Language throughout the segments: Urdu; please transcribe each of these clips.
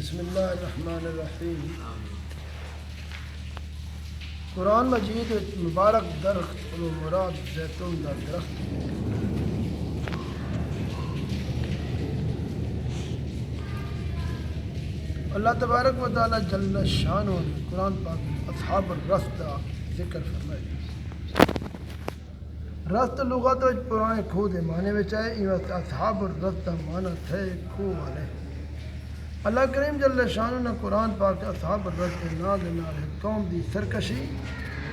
بسم اللہ الرحمن الرحیم۔ قرآن مجید مبارک درخت و مراد زیتون دا درخت۔ اللہ تبارک و تعالی جل شانہ نے قرآن پاک اصحاب الرس دا ذکر فرمایا۔ رست لغت وچ پرانے کھو دے معنی وچ ہے، ایویں اصحاب الرس دا معنی تھے کھو والے۔ اللہ کریم جل شانہ نے قرآن پاک اصحاب الرس دے نال دے نال قوم دی سرکشی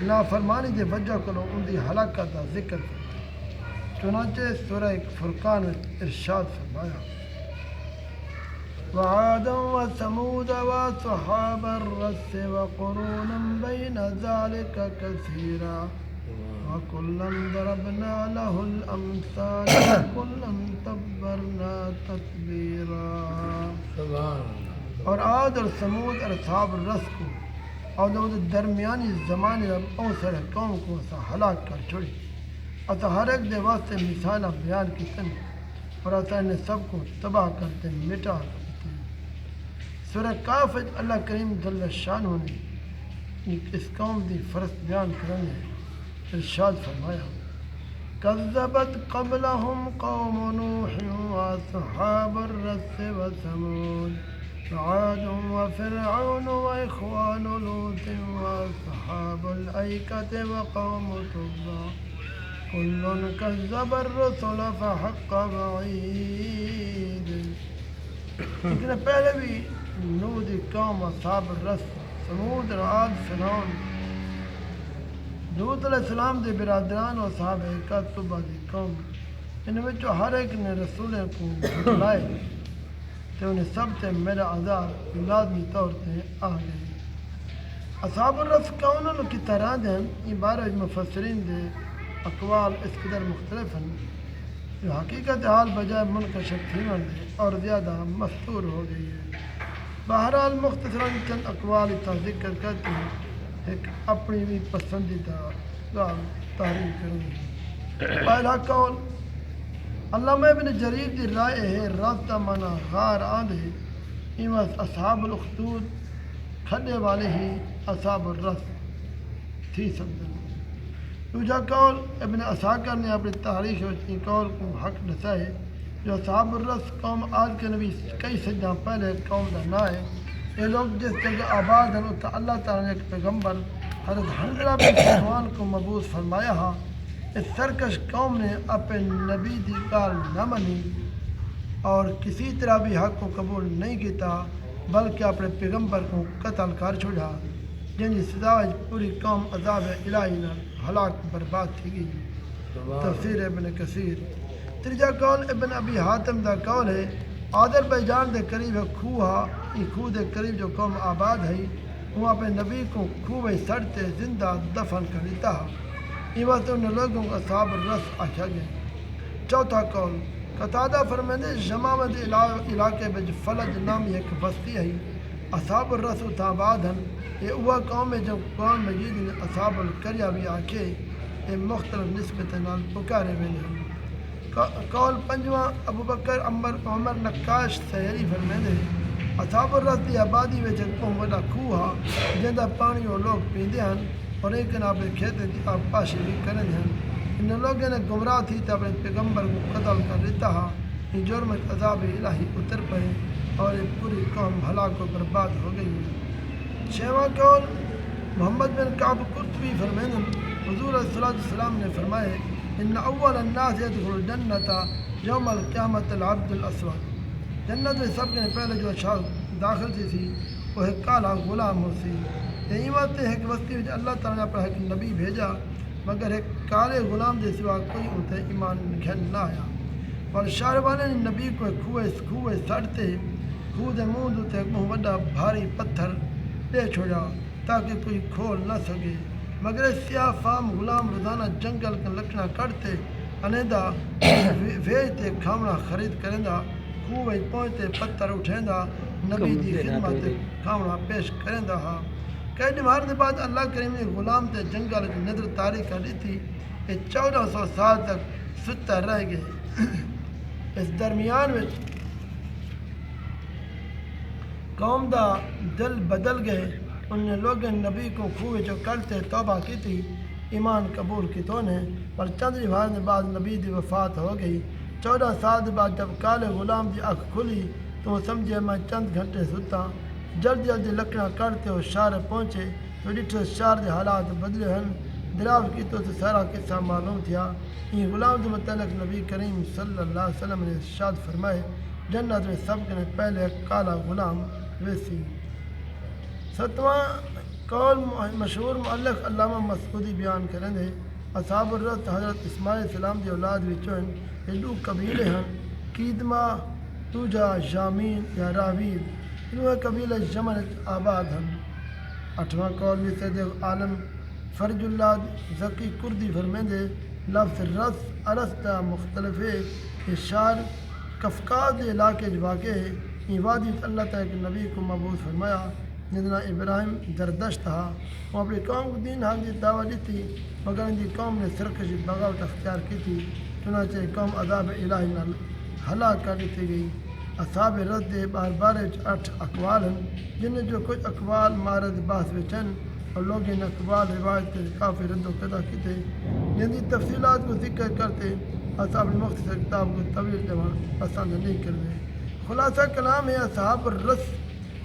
نافرمانی دے وجہ کولوں ان دی ہلاکت دا ذکر فرمایا۔ چنانچہ سورہ فرقان وچ ارشاد فرمایا، وعادا وثمود واصحاب الرس وقرونا بین ذلک کثیرا وکلا ضربنا له الامثال وکلا تبرنا تتبیرا۔ اور عاد اور سمود اور اصحاب الرس کو اور درمیانی زمانے اوسر قوم کو اسا ہلاک کر چھوڑی۔ اسا ہر ایک دے واسطے مثال بیان کیتن اور اسا انہیں سب کو تباہ کرتے مٹا کرتے۔ سورہ کاف اللہ کریم جل شانہ نے اس قوم دی فرست بیان کرنے ارشاد فرمایا، کذبت قبلہم قوم نوح واصحاب الرس وثمود وعاد وفرعون واخوان لوط واصحاب الایکة وقوم تبع کل کذب الرسل فحق وعید۔ لیکن پہلے بھی نوح دی قوم اصحاب الرس، سمود اور عاد، فرعون، لوط علیہ السلام دے برادران و صحابہ ایکہ تبع دی قوم، ان وچوں ہر ایک نے رسولیں کو بلائے تے انہیں سب تے میرا عذاب لازمی طور تے آ گئے۔ اصحاب الرس کونوں کی طرح دیں، یہ بارہ مفسرین دے اقوال اس قدر مختلف ہیں جو حقیقت حال بجائے منکشف تھیون دے اور زیادہ مستور ہو گئی ہے۔ بہرحال مختصراً چند اقوال کا ذکر کرتے ہیں، ایک اپنی بھی پسندیدہ تحریر کروں۔ پہلا قول علامہ ابن جریر دی رائے ہے، راستہ مانا غار آندھے، ایوہ اصحاب الاخدود کھڈے والے ہی اصحاب الرس تھی سمجھن۔ دوجا قول ابن عساکر نے اپنی تاریخ وچ قول کو حق دسائے جو اصحاب الرس قوم آج کے نبی کئی صدیاں پہلے قوم دا نا ہے۔ یہ لوگ جس جگہ آباد ہیں اتنا اللہ تعالیٰ نے ایک پیغمبر حضرت حنظلہ بن صفوان کو مبعوث فرمایا ہا۔ اس سرکش قوم نے اپنے نبی دی گال نہ منی اور کسی طرح بھی حق کو قبول نہیں کیتا، بلکہ اپنے پیغمبر کو قتل کر چھوڑا، جن کی سزا پوری قوم عذاب الہی نہ ہلاک برباد تھی گئی۔ تفسیر ابن کثیر۔ تیجا قول ابن ابی حاتم دا قول ہے، آذربائیجان دے قریب کھوہ ہا، یہ کھوہ دے قریب جو قوم آباد ہے وہ اپنے نبی کو کھوہ سڑتے زندہ دفن کر دیتا ہے، یہ واسطے ان لوگوں کو اصحاب الرس آکھا گیا۔ چوتھا قول قتادہ فرماندے یمامہ دے علاقے وچ فلج نامی ایک بستی ہے، اصحاب الرس اتھا آباد ہیں۔ یہ وہ قوم ہے جو قرآن مجید نے اصحاب القریہ بھی آکھے، یہ مختلف نسبت نال پکارے ہوئے ہیں۔ قول پنجواں ابو بکر عمر نقاش سہری فرماندے اصحاب الرس دی آبادی وچ ایک بہت وڈا کھوہ ہا جہندا پانی وہ لوگ پیندے ہیں اور ایک اپنے کھیت دی آبپاشی بھی کرتے ہیں۔ ان لوگوں نے گمراہ تھی تو اپنے پیغمبر کو قتل کر دیتا ہے، ان جرم عذاب الہی اتر پئے اور یہ پوری قوم ہلاک و برباد ہو گئی ہے۔ چھواں قول محمد بن کعب قرطبی فرماتے حضور علیہ السلام نے فرمائے، ان اول الناس يدخل الجنت یوم القیامت العبد الاسود۔ جنت میں سب نے پہلے جو شخص داخل تھی وہ ایک کالا غلام ہو سی۔ یہی بات ہے کہ وسطی میں اللہ تعالیٰ نے اپنا ایک نبی بھیجا مگر ایک کالے غلام دے سوا کوئی انتے ایمان گھن نہ آیا۔ اور شہر والے نے نبی کو کھوہ سڑتے کھوہ دے منہ دوتے ایک بہت بڑا بھاری پتھر دے چھوڑا تاکہ کوئی کھول نہ سکے، مگر اس سیاہ فام غلام روزانہ جنگل کا لکڑا کٹتے انیدا ویچتے کھاونا خرید کرندا، کھوہ پہنچتے پتھر اٹھیندا، نبی دی خدمت کھاونا پیش کرندا ہا۔ کئی نمار دے بعد اللہ کریم نے غلام تے جنگل کی نظر تاری کر دی تھی، یہ 1400 سال تک ستا رہ گئے۔ اس درمیان وچ قوم دا دل بدل گئے ان لوگ نبی کو خوہ جو کرتے توبہ کی تھی ایمان قبول کی تو نے پر چند روایت بعد نبی دی وفات ہو گئی 14 سال بعد جب کالے غلام دی اکھ کھلی تو وہ سمجھے میں چند گھنٹے ستا جلدی جلدی لکڑاں کرتے وہ شہر پہنچے تو ڈٹھے شہر دے حالات بدلے ہن دراو کی تو سارا قصہ معلوم تھیا یہ غلام کے متعلق نبی کریم صلی اللہ علیہ وسلم نے ارشاد فرمائے جنت میں سب کے پہلے کالا غلام ویسی 7واں قول مشہور مؤلف علامہ مسعودی بیان کریں گے اصحاب الرس حضرت اسماعیل السلام دی اولاد وچوں یہ دو قبیلے ہیں کیدما توجا جامین یا راوید انہوں قبیلے یمن آباد ہیں 8واں قول میں سید عالم فرج اللہ ذکی کردی فرمیندے لفظ رس ارستا مختلف ہے یہ شعر کفکاز علاقے واقع ہے یہ وادی اللہ تعالیٰ کے نبی کو مبعوث فرمایا جتنا ابراہیم زردشت تھا وہ اپنی قوم کو دین حق کی دعوت دی تھی مگر ان کی قوم نے سرکشی بغاوت اختیار کی تھی چنانچہ قوم عذاب الہی نال ہلاک کر دی گئی اصحاب رد بار 8 اقوال ہیں جن میں جو کچھ اقوال مارد بحث وچن اور لوگ ان اقوال روایت کے کافی رد و قدا کی تھے جن کی تفصیلات کو ذکر کرتے اصحاب مختصر کتاب کو طویل دیوان پسند نہیں کرتے خلاصہ کلام ہے اصحاب الرس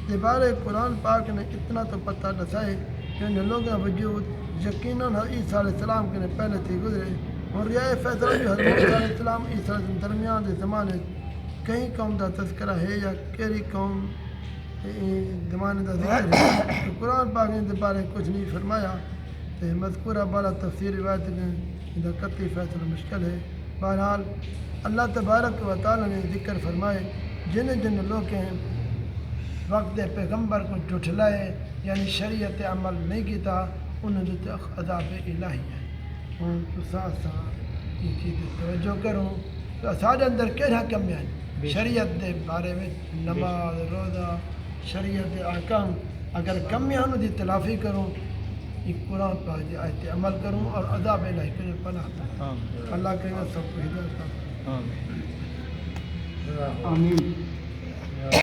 کے بارے قرآن پاک نے اتنا تو پتہ دسائے کہ ان لوگوں وجود یقیناً عیسیٰ علیہ السلام کے پہلے تھے گزرے اور یہ فیصلہ بھی حضرت عیسیٰ علیہ السلام عیسیٰ علیہ درمیان کے زمانے کہیں قوم کا تذکرہ ہے یا کیری قوم زمانے کا ذکر ہے تو قرآن پاک نے اس بارے کچھ نہیں فرمایا تو مذکورہ بالا تفسیر روایت کا قطعی فیصلہ مشکل ہے بہرحال اللہ تبارک و تعالی نے ذکر فرمائے جن جن لوگ ہیں وقت پیغمبر کو جھٹلائے یعنی شریعت عمل نہیں کیتا انہوں نے عذاب الہی ہے ہوں تو ساتھ یہ چیز توجہ کروں تو سارے اندر کہڑا کم ہے شریعت دے بارے میں نماز روزہ شریعت احکام اگر کمی انہوں دی تلافی کروں یہ قرآن پاک دی آیت عمل کروں اور عذاب الہی کے پناہ اللہ کرے سب کو ہدایت آمین